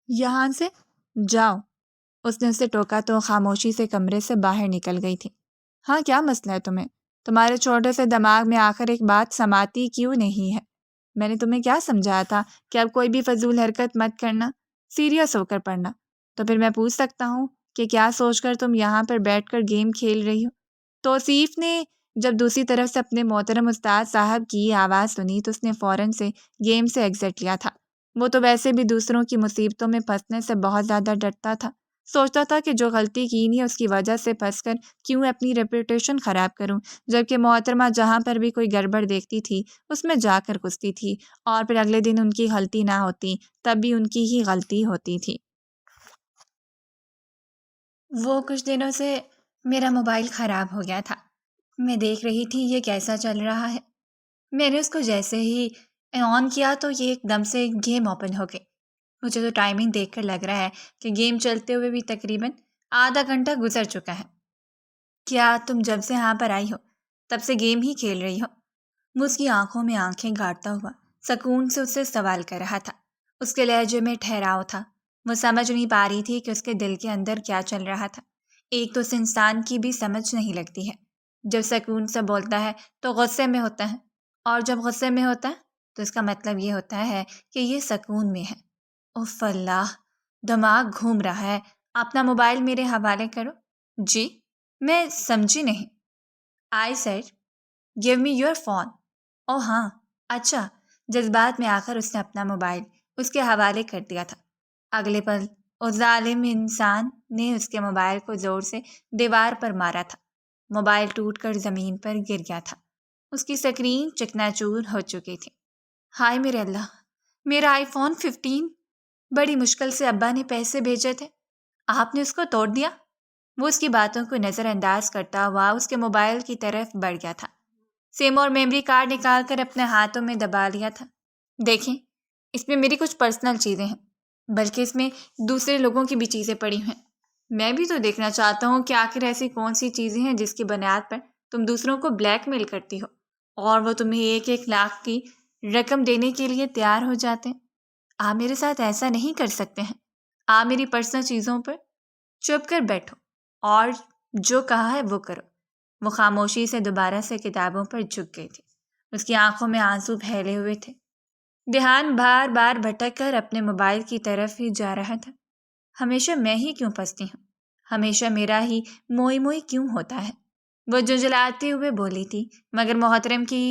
یہاں سے جاؤ۔ اس نے اسے ٹوکا تو خاموشی سے کمرے سے باہر نکل گئی تھی۔ ہاں کیا مسئلہ ہے تمہیں؟ تمہارے چھوٹے سے دماغ میں آخر ایک بات سماتی کیوں نہیں ہے؟ میں نے تمہیں کیا سمجھایا تھا کہ اب کوئی بھی فضول حرکت مت کرنا، سیریس ہو کر پڑھنا۔ تو پھر میں پوچھ سکتا ہوں کہ کیا سوچ کر تم یہاں پر بیٹھ کر گیم کھیل رہی ہو؟ توصیف نے جب دوسری طرف سے اپنے محترم استاد صاحب کی آواز سنی تو اس نے فوراً سے گیم سے ایگزٹ لیا تھا۔ وہ تو ویسے بھی دوسروں کی مصیبتوں میں پھنسنے سے بہت زیادہ ڈرتا تھا۔ سوچتا تھا کہ جو غلطی کی نہیں اس کی وجہ سے پھنس کر کیوں اپنی ریپوٹیشن خراب کروں، جبکہ محترمہ جہاں پر بھی کوئی گڑبڑ دیکھتی تھی اس میں جا کر گھستی تھی، اور پھر اگلے دن ان کی غلطی نہ ہوتی تب بھی ان کی ہی غلطی ہوتی تھی۔ وہ کچھ دنوں سے میرا موبائل خراب ہو گیا تھا۔ میں دیکھ رہی تھی یہ کیسا چل رہا ہے۔ میں نے اس کو جیسے ہی آن کیا تو یہ ایک دم سے گیم اوپن ہو گئی۔ مجھے تو ٹائمنگ دیکھ کر لگ رہا ہے کہ گیم چلتے ہوئے بھی تقریباً آدھا گھنٹہ گزر چکا ہے۔ کیا تم جب سے یہاں پر آئی ہو تب سے گیم ہی کھیل رہی ہو؟ وہ اس کی آنکھوں میں آنکھیں گاڑتا ہوا سکون سے اس سے سوال کر رہا تھا۔ اس کے لہجے میں ٹھہراؤ تھا۔ وہ سمجھ نہیں پا رہی تھی کہ اس کے دل کے اندر کیا چل رہا تھا۔ ایک تو اس انسان کی بھی سمجھ نہیں لگتی ہے، جب سکون سے بولتا ہے تو غصے میں ہوتا ہے، اور جب غصے میں ہوتا ہے تو اس کا مطلب یہ ہوتا ہے کہ یہ سکون میں ہے۔ اف اللہ، دماغ گھوم رہا ہے۔ اپنا موبائل میرے حوالے کرو۔ جی، میں سمجھی نہیں۔ I said give me your phone. او ہاں، اچھا۔ جذبات میں آ کر اس نے اپنا موبائل اس کے حوالے کر دیا تھا۔ اگلے پل اس ظالم انسان نے اس کے موبائل کو زور سے دیوار پر مارا تھا۔ موبائل ٹوٹ کر زمین پر گر گیا تھا۔ اس کی سکرین چکنا چور ہو چکی تھی۔ ہائے میرے اللہ، میرا آئی فون 15 بڑی مشکل سے ابا نے پیسے بھیجے تھے، آپ نے اس کو توڑ دیا۔ وہ اس کی باتوں کو نظر انداز کرتا ہوا اس کے موبائل کی طرف بڑھ گیا تھا۔ سم اور میموری کارڈ نکال کر اپنے ہاتھوں میں دبا لیا تھا۔ دیکھیں، اس میں میری کچھ پرسنل چیزیں ہیں، بلکہ اس میں دوسرے لوگوں کی بھی چیزیں پڑی ہیں۔ میں بھی تو دیکھنا چاہتا ہوں کہ آخر ایسی کون سی چیزیں ہیں جس کی بنیاد پر تم دوسروں کو بلیک میل کرتی ہو اور وہ تمہیں 1-1 لاکھ کی رقم دینے کے لیے تیار ہو جاتے ہیں۔ آپ میرے ساتھ ایسا نہیں کر سکتے ہیں۔ آپ میری پرسنل چیزوں پر چپ کر بیٹھو اور جو کہا ہے وہ کرو۔ وہ خاموشی سے دوبارہ سے کتابوں پر جھک گئی تھی۔ اس کی آنکھوں میں آنسو پھیلے ہوئے تھے۔ دھیان بار بار بھٹک کر اپنے موبائل کی طرف ہی جا رہا تھا۔ ہمیشہ میں ہی کیوں پھنستی ہوں؟ ہمیشہ میرا ہی موئی موئی کیوں ہوتا ہے؟ وہ جھنجھلاتے ہوئے بولی تھی، مگر محترم کی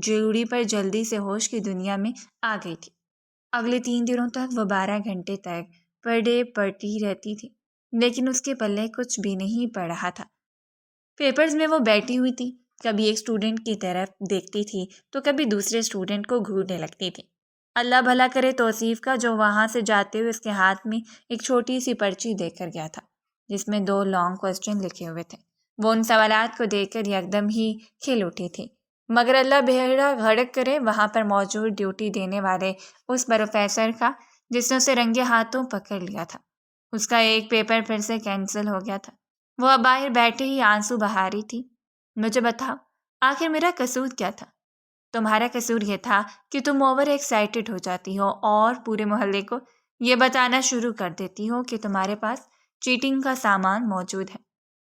جوڑی پر جلدی سے ہوش کی دنیا میں آ گئی تھی۔ اگلے 3 دنوں تک وہ 12 گھنٹے تک پر ڈے پڑھتی رہتی تھی، لیکن اس کے پلے کچھ بھی نہیں پڑ رہا تھا۔ پیپرز میں وہ بیٹھی ہوئی تھی، کبھی ایک اسٹوڈنٹ کی طرف دیکھتی تھی تو کبھی دوسرے اسٹوڈنٹ کو گھورنے لگتی تھی۔ اللہ بھلا کرے توصیف کا، جو وہاں سے جاتے ہوئے اس کے ہاتھ میں ایک چھوٹی سی پرچی دے کر گیا تھا جس میں 2 لانگ کوسچن لکھے ہوئے تھے۔ وہ ان سوالات کو دیکھ کر یکدم ہی کھل اٹھی تھی، مگر اللہ بھیڑا گھڑک کرے وہاں پر موجود ڈیوٹی دینے والے اس پروفیسر کا جس نے اسے رنگے ہاتھوں پکڑ لیا تھا۔ اس کا ایک پیپر پھر سے کینسل ہو گیا تھا۔ وہ اب باہر بیٹھے ہی آنسو بہا رہی تھی۔ مجھے بتاؤ، آخر میرا قصور کیا تھا؟ تمہارا قصور یہ تھا کہ تم اوور ایکسائٹڈ ہو جاتی ہو اور پورے محلے کو یہ بتانا شروع کر دیتی ہو کہ تمہارے پاس چیٹنگ کا سامان موجود ہے۔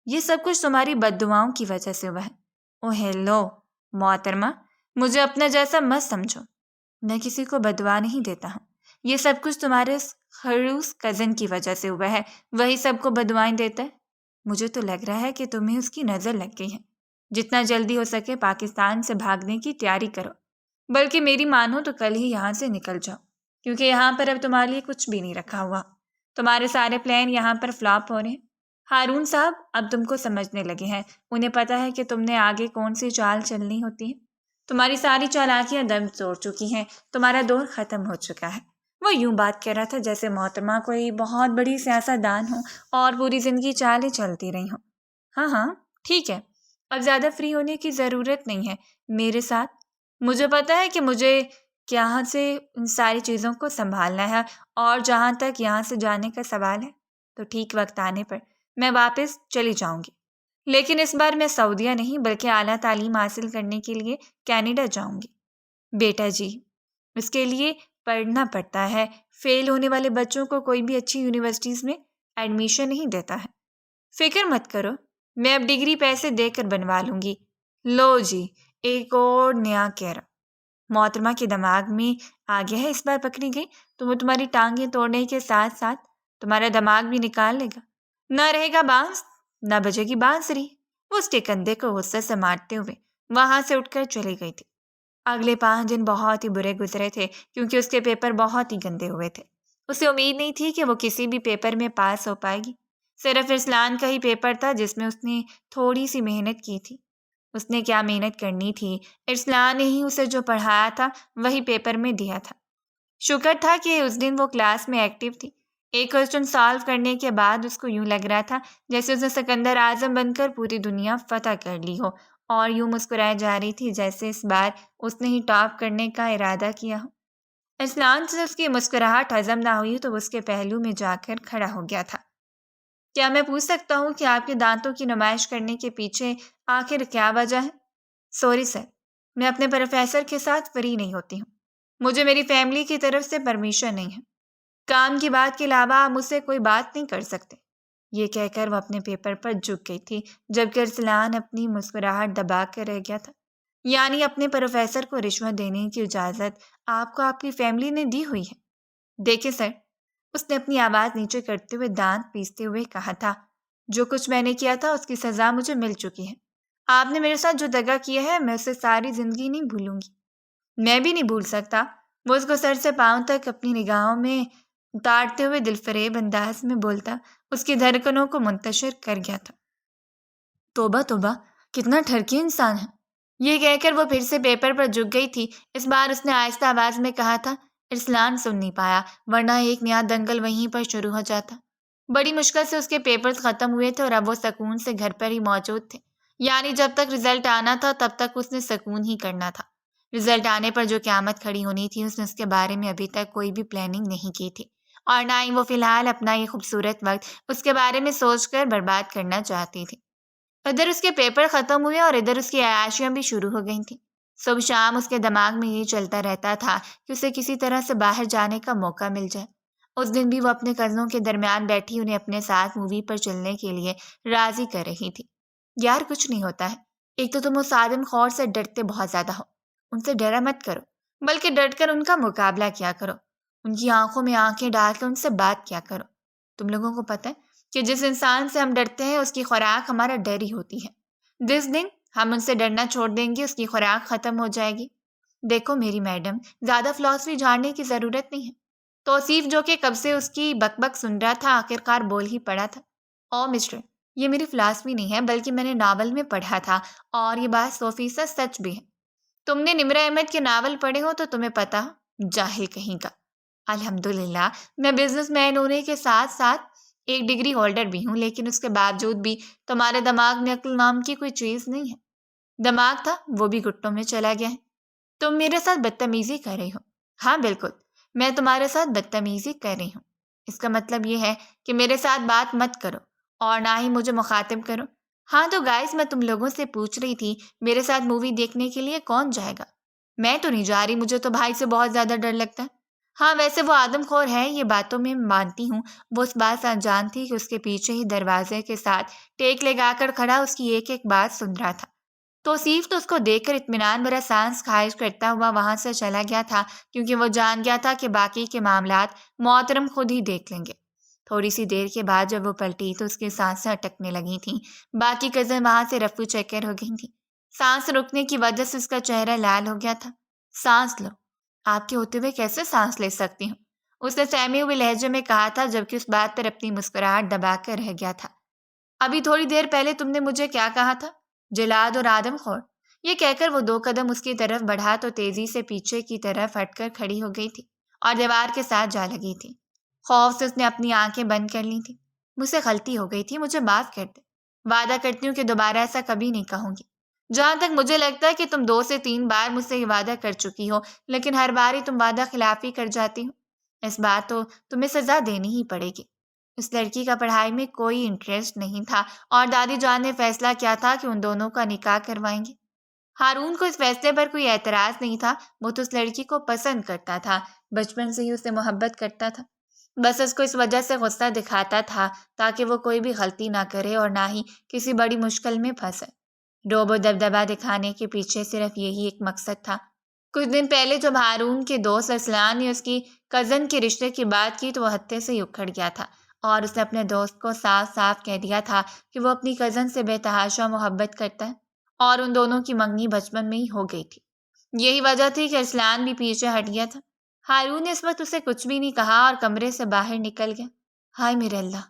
یہ سب کچھ تمہاری بد دعاؤں کی وجہ سے ہوا ہے۔ او ہیلو محترمہ، مجھے اپنا جیسا مت سمجھو۔ میں کسی کو بد دعا نہیں دیتا ہوں۔ یہ سب کچھ تمہارے خڑوس کزن کی وجہ سے ہوا ہے، وہی سب کو بد دعائیں دیتا ہے۔ مجھے تو لگ رہا ہے کہ تمہیں اس کی نظر لگ گئی ہے۔ جتنا جلدی ہو سکے پاکستان سے بھاگنے کی تیاری کرو، بلکہ میری مانو تو کل ہی یہاں سے نکل جاؤ، کیونکہ یہاں پر اب تمہارے لیے کچھ بھی نہیں رکھا ہوا۔ تمہارے سارے پلان یہاں پر فلاپ ہو رہے ہیں۔ ہارون صاحب اب تم کو سمجھنے لگے ہیں، انہیں پتہ ہے کہ تم نے آگے کون سی چال چلنی ہوتی ہے۔ تمہاری ساری چالاکیاں دم توڑ چکی ہیں، تمہارا دور ختم ہو چکا ہے۔ وہ یوں بات کر رہا تھا جیسے محترمہ کوئی بہت بڑی سیاست دان ہو اور پوری زندگی چالیں چلتی رہی ہوں۔ ہاں ہاں ٹھیک ہے، اب زیادہ فری ہونے کی ضرورت نہیں ہے میرے ساتھ۔ مجھے پتہ ہے کہ مجھے یہاں سے ان ساری چیزوں کو سنبھالنا ہے، اور جہاں تک یہاں سے جانے کا سوال ہے تو ٹھیک وقت آنے پر میں واپس چلی جاؤں گی، لیکن اس بار میں سعودیہ نہیں بلکہ اعلیٰ تعلیم حاصل کرنے کے لیے کینیڈا جاؤں گی۔ بیٹا جی، اس کے لیے پڑھنا پڑتا ہے۔ فیل ہونے والے بچوں کو کوئی بھی اچھی یونیورسٹیز میں ایڈمیشن نہیں دیتا ہے۔ فکر مت کرو، میں اب ڈگری پیسے دے کر بنوا لوں گی۔ لو جی، ایک اور نیا کہرا محترمہ کے دماغ میں آ گیا ہے۔ اس بار پکڑی گئی تو وہ تمہاری ٹانگیں توڑنے کے ساتھ ساتھ تمہارا دماغ بھی نکال لے گا، نہ رہے گا بانس نہ بجے گی بانسری۔ وہ اس کے کندھے کو غصے سے مارتے ہوئے وہاں سے اٹھ کر چلی گئی تھی۔ اگلے 5 دن بہت ہی برے گزرے تھے کیونکہ اس کے پیپر بہت ہی گندے ہوئے تھے۔ اسے امید نہیں تھی کہ وہ کسی بھی پیپر میں پاس ہو پائے گی۔ صرف ارسلان کا ہی پیپر تھا جس میں اس نے تھوڑی سی محنت کی تھی۔ اس نے کیا محنت کرنی تھی، ارسلان نے ہی اسے جو پڑھایا تھا وہی پیپر میں دیا تھا۔ شکر تھا کہ اس دن وہ کلاس میں ایکٹیو تھی۔ ایک کوسچن سالو کرنے کے بعد اس کو یوں لگ رہا تھا جیسے اس نے سکندر اعظم بن کر پوری دنیا فتح کر لی ہو، اور یوں مسکرائے جا رہی تھی جیسے اس بار اس نے ہی ٹاپ کرنے کا ارادہ کیا ہو۔ ارسلان سے اس کی مسکراہٹ ہضم نہ ہوئی تو وہ اس کے پہلو میں جا کر کھڑا ہو گیا تھا۔ کیا میں پوچھ سکتا ہوں کہ آپ کے دانتوں کی نمائش کرنے کے پیچھے آخر کیا وجہ ہے؟ سوری سر، میں اپنے پروفیسر کے ساتھ فری نہیں ہوتی ہوں۔ مجھے میری فیملی کی طرف سے پرمیشن نہیں ہے۔ کام کی بات کے علاوہ آپ مجھ سے کوئی بات نہیں کر سکتے۔ یہ کہہ کر وہ اپنے پیپر پر جھک گئی تھی جبکہ ارسلان اپنی مسکراہٹ دبا کر رہ گیا تھا۔ یعنی اپنے پروفیسر کو رشوت دینے کی اجازت آپ کو آپ کی فیملی نے دی ہوئی ہے؟ دیکھیں سر، اس نے اپنی آواز نیچے کرتے ہوئے دانت پیستے ہوئے کہا تھا، جو کچھ میں نے کیا تھا اس کی سزا مجھے مل چکی ہے۔ آپ نے میرے ساتھ جو دغا کیا ہے میں اسے ساری زندگی نہیں بھولوں گی۔ میں بھی نہیں بھول سکتا۔ وہ اس کو سر سے پاؤں تک اپنی نگاہوں میں اتارتے ہوئے دلفریب انداز میں بولتا اس کی دھڑکنوں کو منتشر کر گیا تھا۔ توبہ توبہ، کتنا ٹھرکی انسان ہے۔ یہ کہہ کر وہ پھر سے پیپر پر جھک گئی تھی۔ اس بار اس نے آہستہ آواز میں کہا تھا۔ ارسلان سن نہیں پایا ورنہ ایک نیا دنگل وہیں پر شروع ہو جاتا۔ بڑی مشکل سے اس کے پیپرز ختم ہوئے تھے اور اب وہ سکون سے گھر پر ہی موجود تھے۔ یعنی جب تک رزلٹ آنا تھا تب تک اس نے سکون ہی کرنا تھا۔ رزلٹ آنے پر جو قیامت کھڑی ہونی تھی اس نے اس کے بارے میں ابھی تک کوئی بھی پلاننگ نہیں کی تھی، اور نہ ہی وہ فی الحال اپنا یہ خوبصورت وقت اس کے بارے میں سوچ کر برباد کرنا چاہتی تھی۔ ادھر اس کے پیپر ختم ہوئے اور ادھر اس کی عیاشیاں بھی شروع ہو گئی تھیں۔ صبح شام اس کے دماغ میں یہ چلتا رہتا تھا کہ اسے کسی طرح سے باہر جانے کا موقع مل جائے۔ اس دن بھی وہ اپنے کزنوں کے درمیان بیٹھی انہیں اپنے ساتھ مووی پر چلنے کے لیے راضی کر رہی تھی۔ یار کچھ نہیں ہوتا ہے، ایک تو تم اس آدم خور سے ڈرتے بہت زیادہ ہو۔ ان سے ڈرا مت کرو بلکہ ڈٹ کر ان کا مقابلہ کیا کرو، ان کی آنکھوں میں آنکھیں ڈال کر ان سے بات کیا کرو۔ تم لوگوں کو پتہ ہے کہ جس انسان سے ہم ڈرتے ہیں اس کی خوراک ہمارا ڈر ہی ہوتی ہے۔ جس دن ہم ان سے ڈرنا چھوڑ دیں گے اس کی خوراک ختم ہو جائے گی۔ دیکھو میری میڈم، زیادہ فلاسفی جاننے کی ضرورت نہیں ہے۔ توصیف جو کہ کب سے اس کی بک بک سن رہا تھا آخرکار بول ہی پڑا تھا، او مسٹر، یہ میری فلاسفی نہیں ہے بلکہ میں نے ناول میں پڑھا تھا اور یہ بات 100% سچ بھی ہے۔ تم نے نمرہ احمد کے ناول پڑھے ہو تو تمہیں پتہ ہو، جاہل کہیں کا۔ الحمدللہ میں بزنس مین ہونے کے ساتھ ساتھ ایک ڈگری ہولڈر بھی ہوں، لیکن اس کے باوجود بھی تمہارے دماغ میں عقل نام کی کوئی چیز نہیں ہے۔ دماغ تھا وہ بھی گٹوں میں چلا گیا ہے۔ تم میرے ساتھ بدتمیزی کر رہی ہو۔ ہاں بالکل، میں تمہارے ساتھ بدتمیزی کر رہی ہوں۔ اس کا مطلب یہ ہے کہ میرے ساتھ بات مت کرو اور نہ ہی مجھے مخاطب کرو۔ ہاں تو گائز، میں تم لوگوں سے پوچھ رہی تھی میرے ساتھ مووی دیکھنے کے لیے کون جائے گا؟ میں تو نہیں جا رہی، مجھے تو بھائی سے بہت زیادہ ڈر لگتا ہے۔ ہاں ویسے وہ آدم خور ہے، یہ باتوں میں مانتی ہوں۔ وہ اس بات سے انجان تھی کہ اس کے پیچھے ہی دروازے کے ساتھ ٹیک لگا کر کھڑا اس کی ایک ایک بات سن رہا تھا۔ توصیف تو اس کو دیکھ کر اطمینان بھرا سانس خارج کرتا ہوا وہاں سے چلا گیا تھا، کیونکہ وہ جان گیا تھا کہ باقی کے معاملات محترم خود ہی دیکھ لیں گے۔ تھوڑی سی دیر کے بعد جب وہ پلٹی تو اس کی سانسیں اٹکنے لگی تھیں۔ باقی کزن وہاں سے رفو چکر ہو گئی تھیں۔ سانس رکنے کی وجہ سے اس کا چہرہ لال ہو گیا تھا۔ سانس لو، آپ کے ہوتے ہوئے کیسے سانس لے سکتی ہوں؟ اس نے سہمے ہوئے لہجے میں کہا تھا جبکہ اس بات پر اپنی مسکراہٹ دبا کر رہ گیا تھا۔ ابھی تھوڑی دیر پہلے تم نے مجھے کیا کہا تھا؟ جلاد اور آدم خور۔ یہ کہہ کر وہ 2 قدم اس کی طرف بڑھا تو تیزی سے پیچھے کی طرف ہٹ کر کھڑی ہو گئی تھی اور دیوار کے ساتھ جا لگی تھی۔ خوف سے اس نے اپنی آنکھیں بند کر لی تھیں۔ مجھ سے غلطی ہو گئی تھی، مجھے معاف کر دے۔ وعدہ کرتی ہوں کہ دوبارہ ایسا کبھی نہیں کہوں گی۔ جہاں تک مجھے لگتا ہے کہ تم 2 سے 3 بار مجھ سے یہ وعدہ کر چکی ہو، لیکن ہر بار ہی تم وعدہ خلافی کر جاتی ہو۔ اس بار تو تمہیں سزا دینی ہی پڑے گی۔ اس لڑکی کا پڑھائی میں کوئی انٹرسٹ نہیں تھا اور دادی جان نے فیصلہ کیا تھا کہ ان دونوں کا نکاح کروائیں گے۔ ہارون کو اس فیصلے پر کوئی اعتراض نہیں تھا، وہ تو اس لڑکی کو پسند کرتا تھا، بچپن سے ہی اسے محبت کرتا تھا۔ بس اس کو اس وجہ سے غصہ دکھاتا تھا تاکہ وہ کوئی بھی غلطی نہ کرے اور نہ ہی کسی بڑی مشکل میں پھنسے۔ روب و دبدبا دکھانے کے پیچھے صرف یہی ایک مقصد تھا۔ کچھ دن پہلے جب ہارون کے دوست ارسلان نے اس کی کزن کے رشتے کی بات کی تو وہ ہتے سے ہی اکھڑ گیا تھا اور اس نے اپنے دوست کو صاف صاف کہہ دیا تھا کہ وہ اپنی کزن سے بے تحاشا محبت کرتا ہے اور ان دونوں کی منگنی بچپن میں ہی ہو گئی تھی۔ یہی وجہ تھی کہ ارسلان بھی پیچھے ہٹ گیا تھا۔ ہارون نے اس وقت اسے کچھ بھی نہیں کہا اور کمرے سے باہر نکل گیا۔ ہائے میرے اللہ،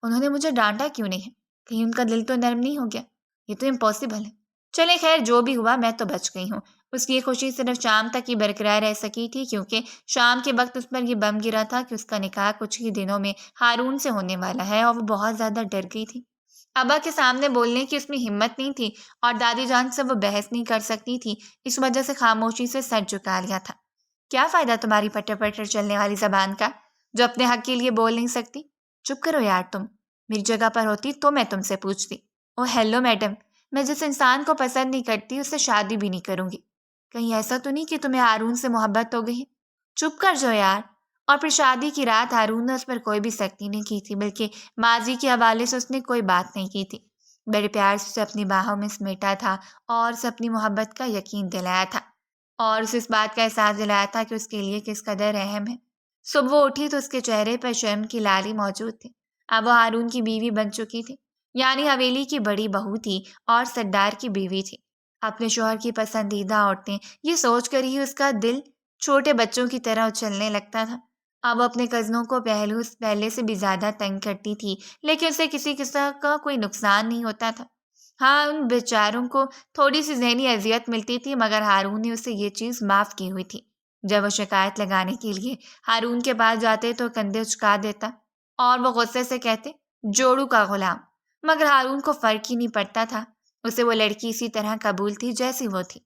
انہوں نے مجھے ڈانٹا کیوں نہیں ہے؟ کہیں ان کا دل تو نرم نہیں ہو گیا؟ یہ تو امپاسبل ہے۔ چلے خیر، جو بھی ہوا میں تو بچ گئی ہوں۔ اس کی یہ خوشی صرف شام تک ہی برقرار رہ سکی تھی، کیونکہ شام کے وقت اس پر یہ بم گرا تھا کہ اس کا نکاح کچھ ہی دنوں میں ہارون سے ہونے والا ہے، اور وہ بہت زیادہ ڈر گئی تھی۔ ابا کے سامنے بولنے کی اس میں ہمت نہیں تھی اور دادی جان سے وہ بحث نہیں کر سکتی تھی، اس وجہ سے خاموشی سے سر جھکا لیا تھا۔ کیا فائدہ تمہاری پٹر پٹر چلنے والی زبان کا، جو اپنے حق کے لیے بول نہیں سکتی؟ چپ کرو یار، تم میری جگہ پر ہوتی تو میں تم سے پوچھتی۔ او ہیلو میڈم، میں جس انسان کو پسند نہیں کرتی اس سے شادی بھی نہیں کروں گی۔ کہیں ایسا تو نہیں کہ تمہیں ہارون سے محبت ہو گئی ہے؟ چپ کر جاؤ یار۔ اور پھر شادی کی رات ہارون نے اس پر کوئی بھی سختی نہیں کی تھی، بلکہ ماضی کے حوالے سے اس نے کوئی بات نہیں کی تھی۔ بڑے پیار سے اسے اپنی باہوں میں سمیٹا تھا اور اسے اپنی محبت کا یقین دلایا تھا، اور اسے اس بات کا احساس دلایا تھا کہ اس کے لیے کس قدر اہم ہے۔ صبح وہ اٹھی تو اس کے چہرے پر شرم کی لالی موجود تھی۔ اب وہ ہارون کی بیوی بن چکی تھی، یعنی حویلی کی بڑی بہو تھی اور سردار کی بیوی تھی۔ اپنے شوہر کی پسندیدہ عورتیں، یہ سوچ کر ہی اس کا دل چھوٹے بچوں کی طرح اچھلنے لگتا تھا۔ اب وہ اپنے کزنوں کو پہلے سے بھی زیادہ تنگ کرتی تھی، لیکن اسے کسی قسم کا کوئی نقصان نہیں ہوتا تھا۔ ہاں، ان بیچاروں کو تھوڑی سی ذہنی اذیت ملتی تھی، مگر ہارون نے اسے یہ چیز معاف کی ہوئی تھی۔ جب وہ شکایت لگانے کے لیے ہارون کے پاس جاتے تو کندھے اچکا دیتا اور وہ غصے سے کہتے، جوڑو کا غلام۔ مگر ہارون کو فرق ہی نہیں پڑتا تھا، اسے وہ لڑکی اسی طرح قبول تھی جیسی وہ تھی۔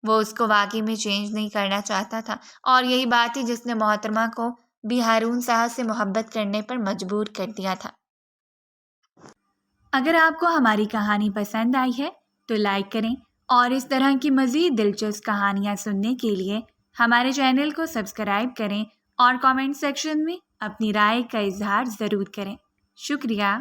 وہ اس کو واقعی میں چینج نہیں کرنا چاہتا تھا، اور یہی بات تھی جس نے محترمہ کو بھی ہارون صاحب سے محبت کرنے پر مجبور کر دیا تھا۔ اگر آپ کو ہماری کہانی پسند آئی ہے تو لائک کریں، اور اس طرح کی مزید دلچسپ کہانیاں سننے کے لیے ہمارے چینل کو سبسکرائب کریں اور کامنٹ سیکشن میں اپنی رائے کا اظہار ضرور کریں۔ شکریہ۔